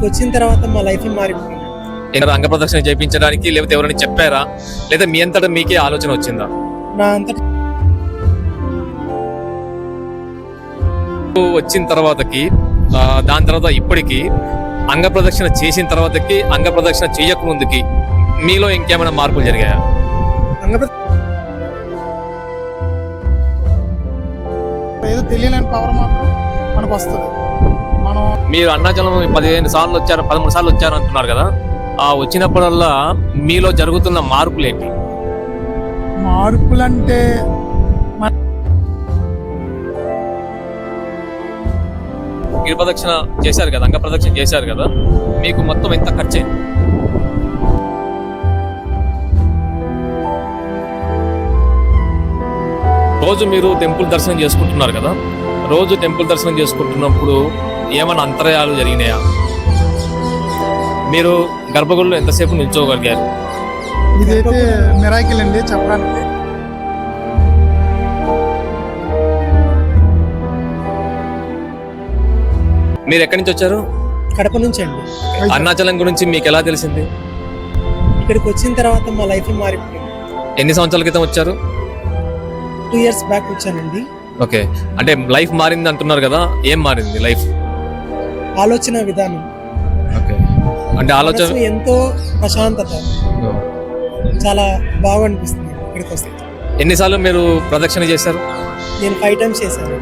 వచ్చిన తర్వాత మా లైఫ్ మారిపోయింది. అంగ ప్రదక్షిణ చేయించడానికి లేకపోతే ఎవరైనా చెప్పారా, లేదా మీ అంతటా మీకే ఆలోచన వచ్చిందా? నా అంతటా వచ్చిన తర్వాతకి దాని తర్వాత ఇప్పటికి అంగ ప్రదక్షిణ చేసిన తర్వాతకి అంగ ప్రదక్షిణ చేయక ముందుకి మీలో ఇంకేమైనా మార్పులు జరిగాయా? ఏదో తెలియలేని పవర్ మాత్రం మనకు వస్తుంది. మనం మీరు అరుణాచలం 15 సార్లు వచ్చారు, 13 సార్లు వచ్చారు అంటున్నారు కదా, ఆ వచ్చినప్పుడల్లా మీలో జరుగుతున్న మార్పులు ఏంటి? మార్పులంటే గిరి ప్రదక్షిణ చేశారు కదా, అంగ ప్రదక్షిణ చేశారు కదా, మీకు మొత్తం ఎంత ఖర్చు అయింది? రోజు మీరు టెంపుల్ దర్శనం చేసుకుంటున్నారు కదా, రోజు టెంపుల్ దర్శనం చేసుకుంటున్నప్పుడు ఏమైనా అంతరాయాలు జరిగినాయా? మీరు గర్భగుడిలో ఎంతసేపు నిల్చోగలిగారు? ఇదైతే మిరాకిల్ అండి చెప్పడానికి. మీరు ఎక్కడి నుంచి వచ్చారు? కడప నుంచి అండి. అరుణాచలం గురించి మీకు ఎలా తెలిసింది? ఇక్కడికి వచ్చిన తర్వాత మా లైఫ్ మారిపోయింది. ఎన్ని సంవత్సరాల క్రితం వచ్చారు? 2 years బ్యాక్ వచ్చానండి. ఓకే, అంటే లైఫ్ మారింది అంటున్నారు కదా, ఏం మారింది లైఫ్? ఆలోచన విధానం, ఓకే, అంటే ఆలోచన మనసు ఎంతో ప్రశాంతత, చాలా బాగా అనిపిస్తుంది ఇక్కడికి వస్తే. ఎన్నిసార్లు మీరు ప్రదక్షిణ చేశారు? నేను 5 times చేశాను.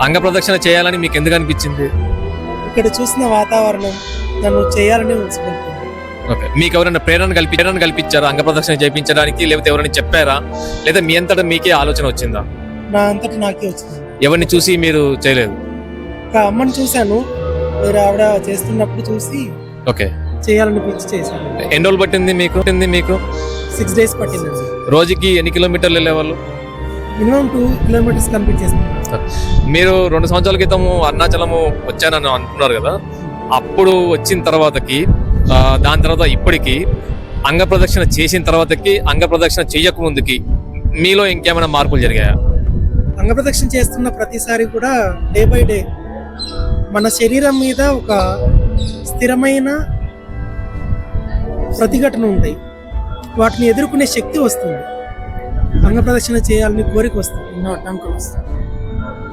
అంగ ప్రదక్షిణ చేయాలని మీకు ఎందుకు అనిపించింది? ఇక్కడ చూసిన వాతావరణం నన్ను చేయాలని ఉత్సుకుంటుంది. ఓకే, మీకు ఎవరైనా ప్రేరణ కల్పించారా అంగ ప్రదక్షిణ చేయించడానికి, లేకపోతే ఎవరైనా చెప్పారా, లేదా మీ అంతటా మీకే ఆలోచన వచ్చిందా? నా అంతటా నాకే వచ్చింది. ఎవరిని చూసి మీరు చేయలేదు? ఒక అమ్మని చూశాను, వేరే ఆవిడ చేస్తున్నప్పుడు చూసి ఓకే, చేయాలనిపించి చేశాను. ఎన్ని రోజులు పట్టింది మీకు? 6 days పట్టిందండి. రోజుకి ఎన్ని కిలోమీటర్లు వెళ్ళేవాళ్ళు? మినిమం 2 kilometers కంప్లీట్ చేస్తాను. మీరు 2 సంవత్సరాల క్రితము అరుణాచలము వచ్చానని అంటున్నారు కదా, అప్పుడు వచ్చిన తర్వాతకి దాని తర్వాత ఇప్పటికి అంగ ప్రదక్షిణ చేసిన తర్వాతకి అంగ ప్రదక్షిణ చెయ్యక ముందుకి మీలో ఇంకేమైనా మార్పులు జరిగాయా? అంగ ప్రదక్షిణ చేస్తున్న ప్రతిసారి కూడా డే బై డే మన శరీరం మీద ఒక స్థిరమైన ప్రతిఘటన ఉంటాయి, వాటిని ఎదుర్కొనే శక్తి వస్తుంది. అంగ ప్రదక్షిణ చేయాలని కోరిక వస్తుంది,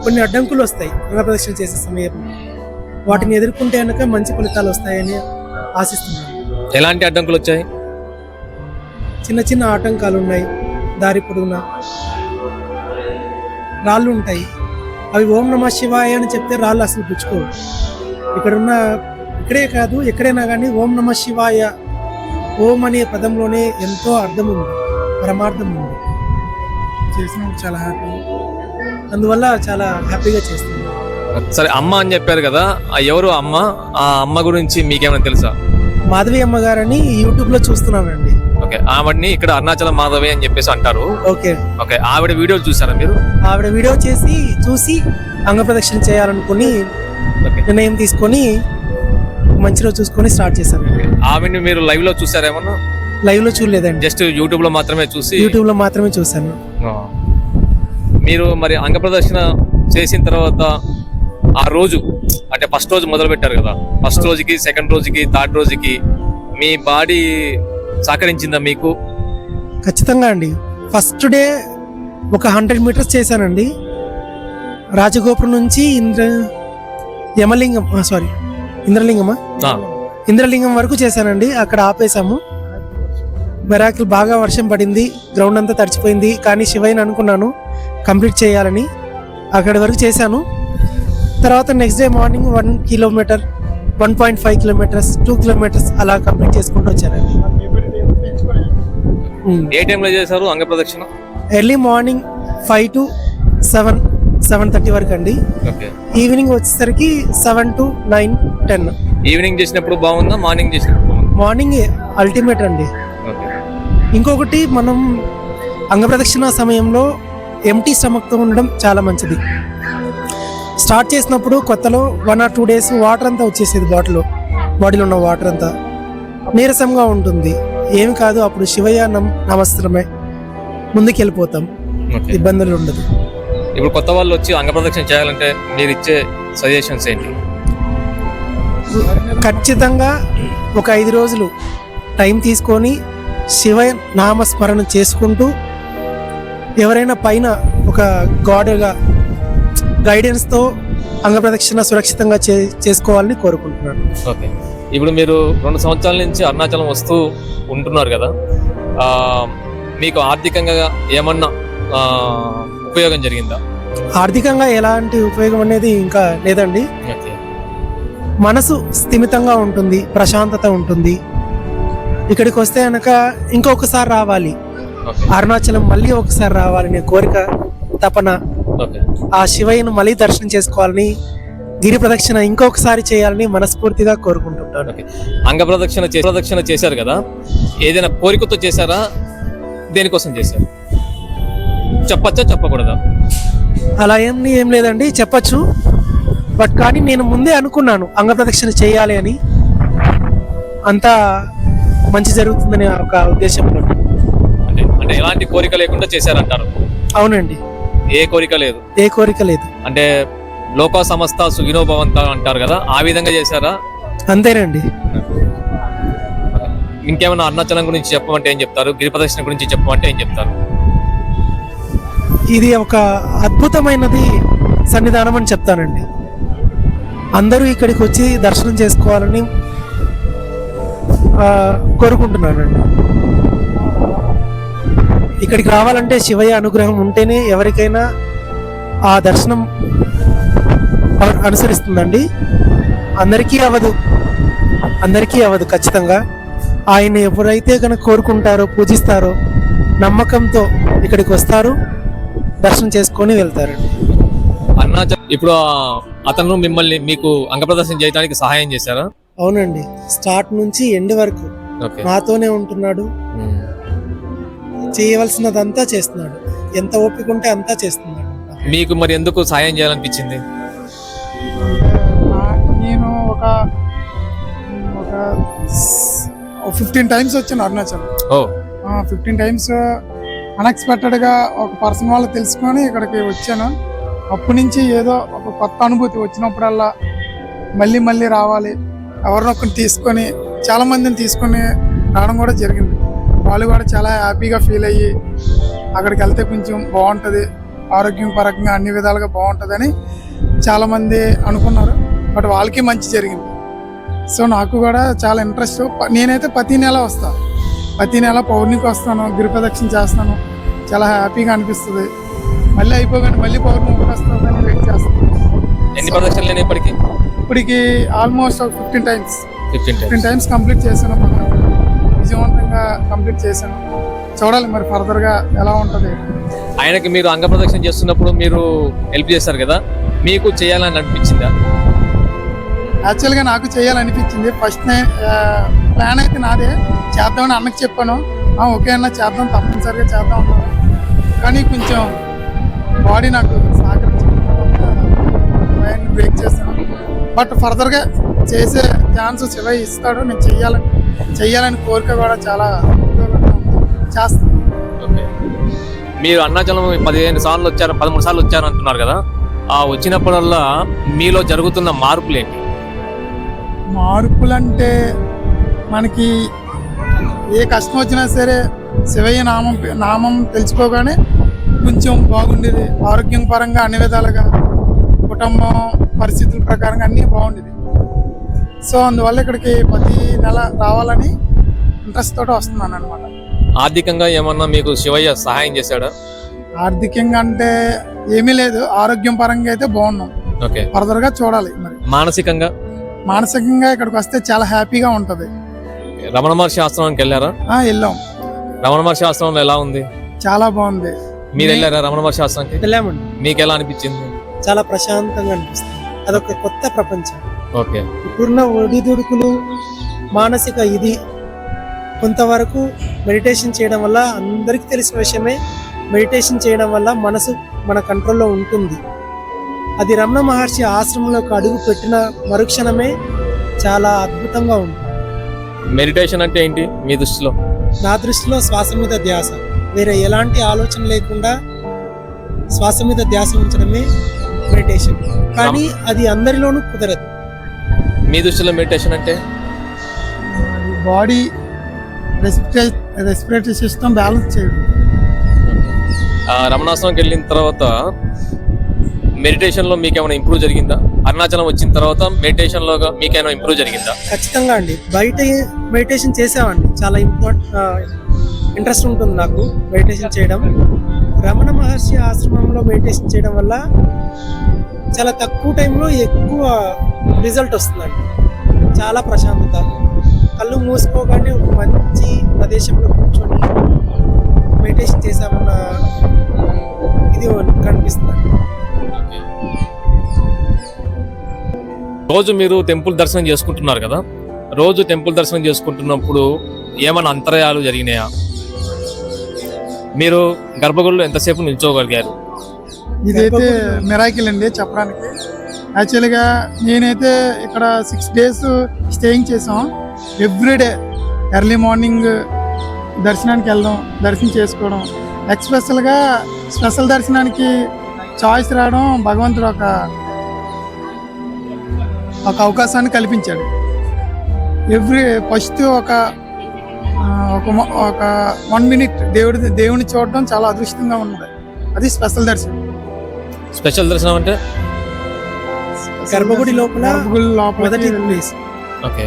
కొన్ని అడ్డంకులు వస్తాయి అంగ ప్రదక్షిణ చేసే సమయంలో. వాటిని ఎదుర్కొంటే కనుక మంచి ఫలితాలు వస్తాయని ఆశిస్తున్నాను. ఎలాంటి అడ్డంకులు వచ్చాయి? చిన్న చిన్న ఆటంకాలు ఉన్నాయి, దారి పొడుగున రాళ్ళు ఉంటాయి. అవి ఓం నమః శివాయ అని చెప్తే రాళ్ళు అసలు పుచ్చుకోవు. ఇక్కడే కాదు ఎక్కడైనా కానీ ఓం నమః శివాయ, ఓం అనే పదంలోనే ఎంతో అర్థం ఉంది, పరమార్థం ఉంది. చేసినప్పుడు చాలా హ్యాపీ, అందువల్ల చాలా హ్యాపీగా చేస్తున్నాను. సరే, అమ్మ అని చెప్పారు కదా, ఎవరు అమ్మ? ఆ అమ్మ గురించి మీకేమైనా తెలుసా? మాధవి అమ్మ గారని యూట్యూబ్ లో చూస్తున్నానండి. ఓకే, ఆవిడని ఇక్కడ అరుణాచలం మాధవి అని చెప్పేసి అంటారు. ఓకే, ఆవిడ వీడియోలు చూసారా మీరు? ఆవిడ వీడియో చూసి అంగ ప్రదక్షిణ చేయాలనుకుని నిర్ణయం తీసుకొని మంచి రోజు చూసుకొని స్టార్ట్ చేశాను. ఆవిడని మీరు లైవ్ లో చూసారేమన్నా? లైవ్ లో చూడలేదండి, జస్ట్ యూట్యూబ్ లో మాత్రమే చూసాను. మీరు మరి అంగ ప్రదక్షిణ చేసిన తర్వాత ఆ రోజు, అంటే ఫస్ట్ రోజు మొదలు పెట్టారు కదా, ఫస్ట్ రోజుకి, సెకండ్ రోజుకి, థర్డ్ రోజుకి మీ బాడీ సహకరించిందా మీకు? ఖచ్చితంగా అండి. ఫస్ట్ డే ఒక 100 meters చేశానండి. రాజగోపురం నుంచి ఇంద్రలింగం వరకు చేశానండి. అక్కడ ఆపేశాము. మిరాకిల్, బాగా వర్షం పడింది, గ్రౌండ్ అంతా తడిచిపోయింది. కానీ శివయ్యని అనుకున్నాను కంప్లీట్ చేయాలని, అక్కడి వరకు చేశాను. తర్వాత next day morning 1 kilometer, 1.5 kilometers, 2 kilometers అలా కంప్లీట్ చేసుకుంటూ వచ్చానండి. ఏ టైంలో చేశారు అంగ ప్రదక్షిణ? ఎర్లీ మార్నింగ్ 5 to 7, 7:30 వరకు అండి. ఈవినింగ్ వచ్చేసరికి 7 to 9, 10. ఈవినింగ్ చేసినప్పుడు బాగుందా, మార్నింగ్ చేసినప్పుడు? మార్నింగ్ అల్టిమేట్ అండి. ఇంకొకటి, మనం అంగ ప్రదక్షిణ సమయంలో ఎంటీ స్టమక్తో ఉండడం చాలా మంచిది. స్టార్ట్ చేసినప్పుడు కొత్తలో 1 or 2 days వాటర్ అంతా వచ్చేసేది, బాడీలో ఉన్న వాటర్ అంతా నీరసంగా ఉంటుంది. ఏమి కాదు, అప్పుడు శివయ్య నమస్త్రమే, ముందుకెళ్ళిపోతాం, ఇబ్బందులు ఉండదు. ఇప్పుడు కొత్త వాళ్ళు వచ్చి అంగ ప్రదక్షిణ చేయాలంటే మీరు ఇచ్చే సజెషన్స్ ఏంటి? ఖచ్చితంగా ఒక 5 రోజులు టైం తీసుకొని శివ నామస్మరణ చేసుకుంటూ ఎవరైనా పైన ఒక గాడ్గా గైడెన్స్తో అంగప్రదక్షిణ సురక్షితంగా చేసుకోవాలని కోరుకుంటున్నాను. ఓకే, ఇప్పుడు మీరు 2 సంవత్సరాల నుంచి అరుణాచలం వస్తూ ఉంటున్నారు కదా, మీకు ఆర్థికంగా ఏమన్నా ఉపయోగం జరిగిందా? ఆర్థికంగా ఎలాంటి ఉపయోగం అనేది ఇంకా లేదండి. ఓకే, మనసు స్థిమితంగా ఉంటుంది, ప్రశాంతత ఉంటుంది. ఇక్కడికి వస్తే కనుక ఇంకొకసారి రావాలి, ఓకే, అరుణాచలం మళ్ళీ ఒకసారి రావాలనే కోరిక, తపన, ఓకే. ఆ శివయ్యను మళ్ళీ దర్శనం చేసుకోవాలని, గిరి ప్రదక్షిణ ఇంకొకసారి చేయాలని మనస్ఫూర్తిగా కోరుకుంటుంటాను. ఓకే, ప్రదక్షిణ చేశారు కదా, ఏదైనా కోరికతో చేశారా, దేనికోసం చేశారు? చెప్పచ్చా, చెప్పకూడదా? అలా ఏం లేదండి, చెప్పచ్చు. బట్ కానీ నేను ముందే అనుకున్నాను అంగప్రదక్షిణ చేయాలి అని, అంతా మంచి జరుగుతుందనే ఒక ఉద్దేశంలో. అంటే ఎలాంటి కోరిక లేకుండా చేశారంటారు? అవునండి, ఏ కోరిక లేదు? ఏ కోరిక లేదు. అంటే లోక సమస్త సుఖినో భవంత అంటారు కదా, ఆ విధంగా చేశారా? అంతేనండి. ఇంకేమైనా అరుణాచలం గురించి చెప్పమంటే ఏం చెప్తారు? గిరి ప్రదక్షిణ గురించి చెప్పమంటే ఏం చెప్తారు? ఇది ఒక అద్భుతమైనది సన్నిధానం అని చెప్తానండి. అందరూ ఇక్కడికి వచ్చి దర్శనం చేసుకోవాలని కోరుకుంటున్నానండి. ఇక్కడికి రావాలంటే శివయ్య అనుగ్రహం ఉంటేనే ఎవరికైనా ఆ దర్శనం అనుసరిస్తుందండి. అందరికీ అవ్వదు ఖచ్చితంగా. ఆయన ఎవరైతే కనుక కోరుకుంటారో, పూజిస్తారో, నమ్మకంతో ఇక్కడికి వస్తారు, దర్శనం చేసుకొని వెళ్తారండి. అరుణాచలం ఇప్పుడు అతను మీకు అంగప్రదర్శన చేయడానికి సహాయం చేశారా? అవునండి, స్టార్ట్ నుంచి ఎండ్ వరకు నాతోనే ఉంటున్నాడు. చేయవలసినదంతా చేస్తున్నాడు, ఎంత ఓపిక ఉంటే అంతా చేస్తున్నాడు. మీకు మరి ఎందుకు సహాయం చేయాలనిపించింది? నేను ఒక 15 టైమ్స్ వచ్చాను అరుణాచలం. 15 టైమ్స్ అన్ఎక్స్పెక్టెడ్గా ఒక పర్సన్ వాళ్ళు తెలుసుకొని ఇక్కడికి వచ్చాను. అప్పటి నుంచి ఏదో ఒక కొత్త అనుభూతి వచ్చినప్పుడల్లా మళ్ళీ రావాలి, ఎవరినొక్కరిని తీసుకొని, చాలామందిని తీసుకొని రావడం కూడా జరిగింది. వాళ్ళు కూడా చాలా హ్యాపీగా ఫీల్ అయ్యి అక్కడికి వెళ్తే కొంచెం బాగుంటుంది, ఆరోగ్యం పరంగా అన్ని విధాలుగా బాగుంటుందని చాలామంది అనుకున్నారు. బట్ వాళ్ళకి మంచి జరిగింది. సో నాకు కూడా చాలా ఇంట్రెస్ట్. నేనైతే ప్రతి నెల వస్తాను, ప్రతి నెల పౌర్ణమికి వస్తాను, గిరి ప్రదక్షిణ చేస్తాను. చాలా హ్యాపీగా అనిపిస్తుంది. మళ్ళీ అయిపోగానే మళ్ళీ పౌర్ణమికి వస్తుందని వెయిట్ చేస్తాను. ఎన్ని ప్రదక్షిణలు ఇప్పటికి ఆల్మోస్ట్ 15 టైమ్స్ కంప్లీట్ చేశాను. విజయవంతంగా కంప్లీట్ చేశాను. చూడాలి మరి ఫర్దర్గా ఎలా ఉంటుంది. ఆయనకి మీరు అంగ ప్రదక్షిణ చేస్తున్నప్పుడు మీరు హెల్ప్ చేస్తారు కదా, మీకు చేయాలని అనిపించిందా? యాక్చువల్గా నాకు చేయాలనిపించింది. ఫస్ట్ ప్లాన్ అయితే నాదే, చేద్దామని అన్నకి చెప్పాను. ఓకే అన్న చేద్దాం, తప్పనిసరిగా చేద్దాం అన్నాను. కానీ కొంచెం బాడీ నాకు సహకరించింది, బ్రేక్ చేస్తాను. బట్ ఫర్దర్గా చేసే ఛాన్స్ శివయ్య ఇస్తాడు. నేను చెయ్యాలని కోరిక కూడా చాలా చేస్తాను. ఓకే, మీరు అరుణాచలం 13 సార్లు వచ్చారు, 13 సార్లు వచ్చారు అంటున్నారు కదా, ఆ వచ్చినప్పుడల్లా మీలో జరుగుతున్న మార్పులు ఏంటి? మార్పులంటే మనకి ఏ కష్టం వచ్చినా సరే శివయ్య నామం తెలుసుకోగానే కొంచెం బాగుండేది. ఆరోగ్యం పరంగా అన్ని విధాలుగా, కుటుంబం పరిస్థితుల ప్రకారంగా అన్నీ బాగుండేది. సో అందువల్ల ఇక్కడికి ప్రతి నెల రావాలని ఇంట్రెస్ట్ తోటి వస్తున్నాను అనమాట. ఆర్థికంగా ఏమన్నా మీకు శివయ్య సహాయం చేశాడా? ఆర్థికంగా అంటే ఏమీ లేదు, ఆరోగ్యం పరంగా అయితే బాగున్నాం. ఓకే, ఫర్దర్గా చూడాలి. మరి మానసికంగా ఇక్కడికి వస్తే చాలా హ్యాపీగా ఉంటది. రమణ మహర్షి ఆశ్రమానికి వెళ్ళారా? వెళ్ళాం. రమణ మహర్షి ఆశ్రమం ఎలా ఉంది? చాలా బాగుంది. మీరు వెళ్ళారా రమణ మహర్షి ఆశ్రమానికి? వెళ్ళామండి. మీకు ఎలా అనిపించింది? చాలా ప్రశాంతంగా అనిపిస్తుంది. అదొక కొత్త ప్రపంచం. ఓకే, ఇప్పుడున్న ఒడిదుడుకులు, మానసిక ఇది కొంతవరకు మెడిటేషన్ చేయడం వల్ల, అందరికీ తెలిసిన విషయమే, మెడిటేషన్ చేయడం వల్ల మనసు మన కంట్రోల్లో ఉంటుంది. అది రమణ మహర్షి ఆశ్రమంలోకి అడుగు పెట్టిన మరుక్షణమే చాలా అద్భుతంగా ఉంటుంది. మెడిటేషన్ అంటే ఏంటి మీ దృష్టిలో? నా దృష్టిలో శ్వాస మీద ధ్యాస, వేరే ఎలాంటి ఆలోచన లేకుండా శ్వాస మీద ధ్యాస ఉంచడమే మెడిటేషన్. కానీ అది అందరిలోనూ కుదరదు. మీ దృష్టిలో మెడిటేషన్ అంటే బాడీ రెస్పిరేటరీ సిస్టమ్ బ్యాలెన్స్ చేయడం. రమణాశ్రమంకి వెళ్ళిన తర్వాత మెడిటేషన్ లో మీకు ఏమైనా ఇంప్రూవ్ జరిగిందా? అరుణాచలం వచ్చిన తర్వాత మెడిటేషన్ లో మీకు ఏమైనా ఇంప్రూవ్ జరిగిందా? ఖచ్చితంగా అండి. బయట మెడిటేషన్ చేసామండి, చాలా ఇంట్రెస్ట్ ఉంటుంది నాకు మెడిటేషన్ చేయడం. రమణ మహర్షి ఆశ్రమంలో మెడిటేషన్ చేయడం వల్ల చాలా తక్కువ టైంలో ఎక్కువ రిజల్ట్ వస్తుందండి. చాలా ప్రశాంతత, కళ్ళు మూసుకోగానే ఒక మంచి ప్రదేశంలో కూర్చొని మెడిటేషన్ చేసామన్న ఇది కనిపిస్తుంది. రోజు మీరు టెంపుల్ దర్శనం చేసుకుంటున్నారు కదా, రోజు టెంపుల్ దర్శనం చేసుకుంటున్నప్పుడు ఏమైనా అంతరాయాలు జరిగినాయా? మీరు గర్భగుడిలో ఎంతసేపు నిల్చోగలిగారు? ఇదైతే మిరాకిల్ అండి చెప్పడానికి. యాక్చువల్గా నేనైతే ఇక్కడ 6 days స్టేయింగ్ చేసాం. ఎవ్రీడే ఎర్లీ మార్నింగ్ దర్శనానికి వెళ్ళడం, దర్శనం చేసుకోవడం. ఎక్స్పెషల్గా స్పెషల్ దర్శనానికి చాయిస్ రావడం భగవంతుడు ఒక అవకాశాన్ని కల్పించాడు. ఫస్ట్ ఒక 1 minute దేవుని చూడడం చాలా అదృష్టంగా ఉన్నది. అది స్పెషల్ దర్శనం. స్పెషల్ దర్శనం అంటే గర్భగుడి లోపల మొదటి ప్లేస్. ఓకే,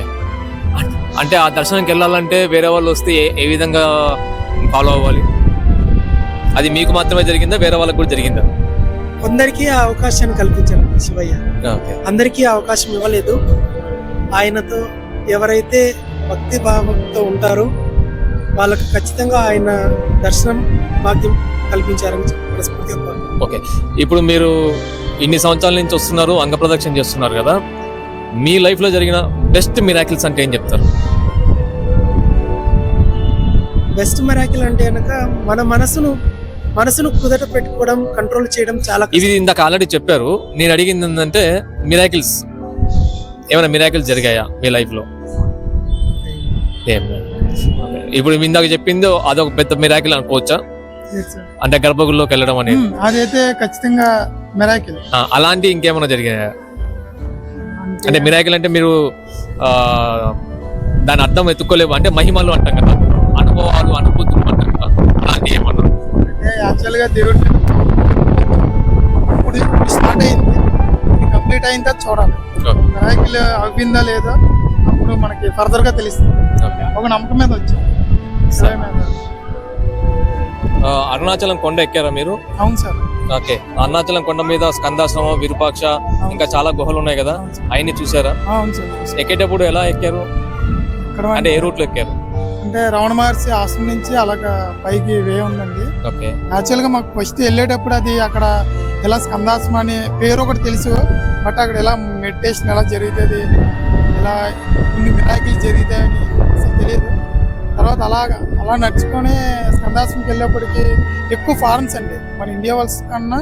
అంటే ఆ దర్శనంకి వెళ్ళాలంటే వేరే వాళ్ళు వస్తే ఏ విధంగా ఫాలో అవ్వాలి? అది మీకు మాత్రమే జరిగిందా, వేరే వాళ్ళకి కూడా జరిగిందా? కొందరికి ఆ అవకాశాన్ని కల్పించాడు శివయ్య, ఓకే. అందరికీ ఆ అవకాశం ఇవ్వలేదు. ఆయనతో ఎవరైతే భక్తి భావంతో ఉంటారో వాళ్ళకి ఖచ్చితంగా ఆయన దర్శనం భాగ్యం కల్పించారని మనస్ఫూర్తిగా కోరుకుంటున్నాను. ఓకే, ఇప్పుడు మీరు ఇన్ని సంవత్సరాల నుంచి వస్తున్నారు, అంగ ప్రదక్షిణ చేస్తున్నారు కదా, మీ లైఫ్ లో జరిగిన బెస్ట్ మిరాకిల్స్ అంటే ఏం చెప్తారు? బెస్ట్ మిరాకిల్ అంటే కనుక మన మనసును కుదట పెట్టుకోవడం, కంట్రోల్ చేయడం చాలా ఇది ఇందాక ఆల్రెడీ చెప్పారు. నేను అడిగింది ఏంటంటే మిరాకిల్స్, ఏమైనా మిరాకిల్స్ జరిగాయా మీ లైఫ్ లో? ఇప్పుడు ఇందాక చెప్పింది అదొక పెద్ద మిరాకిల్ అనుకోవచ్చా? అంటే గర్భగుడిలోకి వెళ్ళడం అనేది అదైతే ఖచ్చితంగా మిరాకిల్. అలాంటి ఇంకేమైనా జరిగాయా? అంటే మిరాకిల్ అంటే మీరు దాని అర్థం ఎత్తుకోలేవు, అంటే మహిమలు అంటాం కదా, అనుభవాలు, అనుభూతులు అంటాం కదా, అలాంటి ఏమన్నా? యాక్చువల్గా దేవుడు ఇప్పుడు స్టార్ట్ అయింది, కంప్లీట్ అయిన తర్వాత చూడాలి మిరాకిల్ అవ్విందా లేదా, అప్పుడు మనకి ఫర్దర్ గా తెలుస్తుంది. ఒక నమ్మకం మీద వచ్చాం. అరుణాచలం కొండ ఎక్కారా మీరు? అవును సార్. ఓకే, అరుణాచలం కొండ మీద స్కందాశ్రమం, విరూపాక్ష, ఇంకా చాలా గుహలు ఉన్నాయి కదా, అవన్నీ చూసారా? అవును సార్. ఎక్కేటప్పుడు ఎలా ఎక్కారు? అంటే ఏ రూట్ లో ఎక్కారు? అంటే రమణ మహర్షి ఆశ్రమం నుంచి అలాగా పైకి వే ఉందండి. ఓకే, యాక్చువల్ గా మాకు ఫస్ట్ వెళ్ళేటప్పుడు అది అక్కడ ఇలా స్కందాశ్రమం అనే పేరు ఒకటి తెలుసు, బట్ అక్కడ ఎలా మెడిటేషన్ ఎలా జరుగుతుంది, ఇలా ఇన్ని మిరాకిల్స్ జరుగుతాయని అసలు తెలియదు. తర్వాత అలా నడుచుకొని స్కందాశ్రమంకి వెళ్ళేప్పటికి ఎక్కువ ఫారెన్స్ అండి, మన ఇండియా వాళ్ళ కన్నా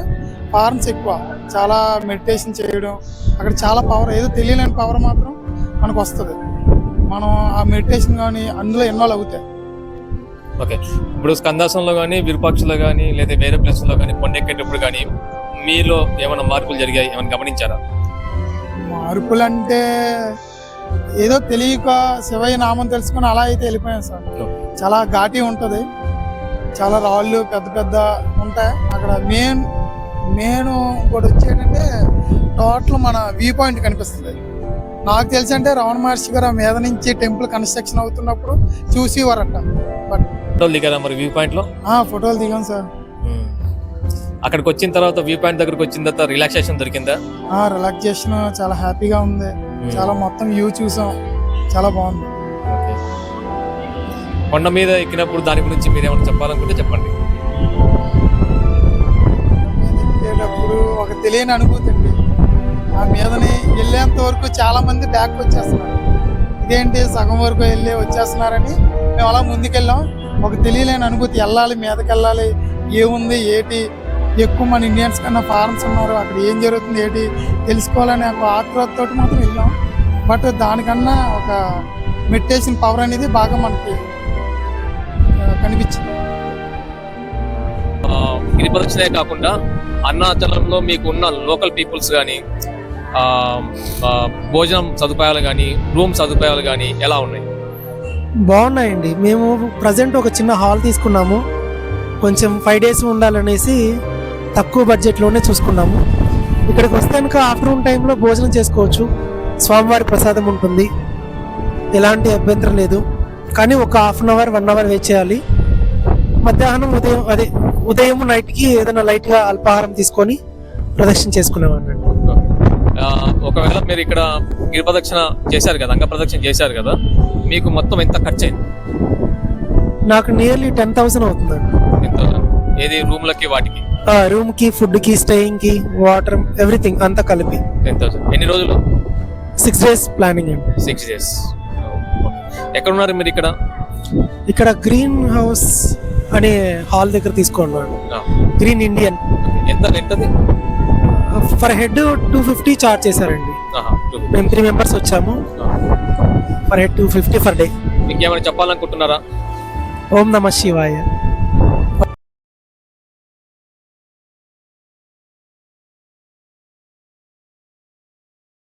ఫారెన్స్ ఎక్కువ. చాలా మెడిటేషన్ చేయడం, అక్కడ చాలా పవర్, ఏదో తెలియలేని పవర్ మాత్రం మనకు వస్తుంది. మనం ఆ మెడిటేషన్ కానీ అందులో ఇన్వాల్వ్ అవుతాయి. ఓకే, ఇప్పుడు స్కందాశ్రమంలో కానీ, విరూపాక్షలో కానీ, లేదా వేరే ప్లేస్లో కానీ కొండ ఎక్కేటప్పుడు కానీ మీలో ఏమైనా మార్పులు జరిగాయి, ఏమైనా గమనించారా? మార్పులు అంటే ఏదో తెలియక శివయ్య నామం తెలుసుకొని అలా అయితే వెళ్ళిపోయాం సార్. చాలా ఘాటి ఉంటుంది, చాలా రాళ్ళు పెద్ద పెద్ద ఉంటాయి అక్కడ. మెయిన్ ఇంకోటి వచ్చేటంటే టోటల్ మన వ్యూ పాయింట్ కనిపిస్తుంది. నాకు తెలిసి అంటే రమణ మహర్షి గారు ఆ మీద నుంచి టెంపుల్ కన్స్ట్రక్షన్ అవుతున్నప్పుడు చూసేవారట. బట్ ఫోటోలు దిగారా మరి వ్యూ పాయింట్ లో? ఫోటోలు దిగాం సార్. అక్కడికి వచ్చిన తర్వాత వ్యూ పాయింట్ దగ్గరకు వచ్చిన తర్వాత రిలాక్సేషన్ దొరికిందా? రిలాక్సేషన్ చాలా హ్యాపీగా ఉంది. చాలా మొత్తం వ్యూ చూసాం, చాలా బాగుంది. కొండ మీద ఎక్కినప్పుడు దాని గురించి మీరు ఏమైనా చెప్పాలనుకుంటే చెప్పండి. ఎక్కేటప్పుడు ఒక తెలియని అనుభూతి అండి. ఆ మీదని వెళ్ళేంత వరకు చాలా మంది బ్యాక్ వచ్చేస్తున్నారు, ఇదేంటి సగం వరకు వెళ్ళి వచ్చేస్తున్నారని మేము అలా ముందుకెళ్ళాం. ఒక తెలియలేని అనుభూతి, వెళ్ళాలి, మీదకి వెళ్ళాలి, ఏముంది ఏంటి, ఎక్కువ మన ఇండియన్స్ కన్నా ఫారెన్స్ ఉన్నారు, అక్కడ ఏం జరుగుతుంది ఏంటి తెలుసుకోవాలని ఒక ఆతృతతో మాత్రం వెళ్ళాం. బట్ దానికన్నా ఒక మెడిటేషన్ పవర్ అనేది బాగా మనకి కనిపించింది. గిరి ప్రదక్షిణే కాకుండా అరుణాచలంలో మీకు ఉన్న లోకల్ పీపుల్స్ కానీ, భోజనం సదుపాయాలు కానీ రూమ్ సదుపాయాలు కానీ ఎలా ఉన్నాయి? బాగున్నాయండి. మేము ప్రజెంట్ ఒక చిన్న హాల్ తీసుకున్నాము. కొంచెం 5 days ఉండాలనేసి తక్కువ బడ్జెట్లోనే చూసుకున్నాము. ఇక్కడికి వస్తే కనుక ఆఫ్టర్నూన్ టైంలో భోజనం చేసుకోవచ్చు. స్వామివారి ప్రసాదం ఉంటుంది, ఎలాంటి అభ్యంతరం లేదు. కానీ ఒక 1/2 hour 1 hour వెయిట్ చేయాలి. మధ్యాహ్నం ఉదయం నైట్కి ఏదైనా లైట్గా అల్పాహారం తీసుకొని ప్రదక్షిణ చేసుకునేవాడిని. ఒకవేళ మీరు ఇక్కడ గిరి ప్రదక్షిణ చేశారు కదా, అంగ ప్రదక్షిణ చేశారు కదా, మీకు మొత్తం ఎంత ఖర్చు అయింది? నాకు నియర్లీ 10,000 అవుతుందండి. ఏది రూమ్లకి వాటికి? రూమ్కి, ఫుడ్కి, స్టేయింగ్కి, వాటర్, ఎవ్రీథింగ్ అంతా కలిపి 10,000. ఎన్ని రోజులు? 6 days ప్లానింగ్ అండి. 6 days. ఎక్కడ ఉన్నారు మీరు ఇక్కడ? ఇక్కడ గ్రీన్ హౌస్ అనే హాల్ దగ్గర తీసుకున్నాను. Green Indian. ఎంతది? ఫర్ హెడ్ 250 చార్జ్ చేశారండి. మేము 3 members వచ్చాము. Per head 250 per day. ఇంకేమైనా చెప్పాలనుకుంటున్నారా? ఓం నమః శివాయ.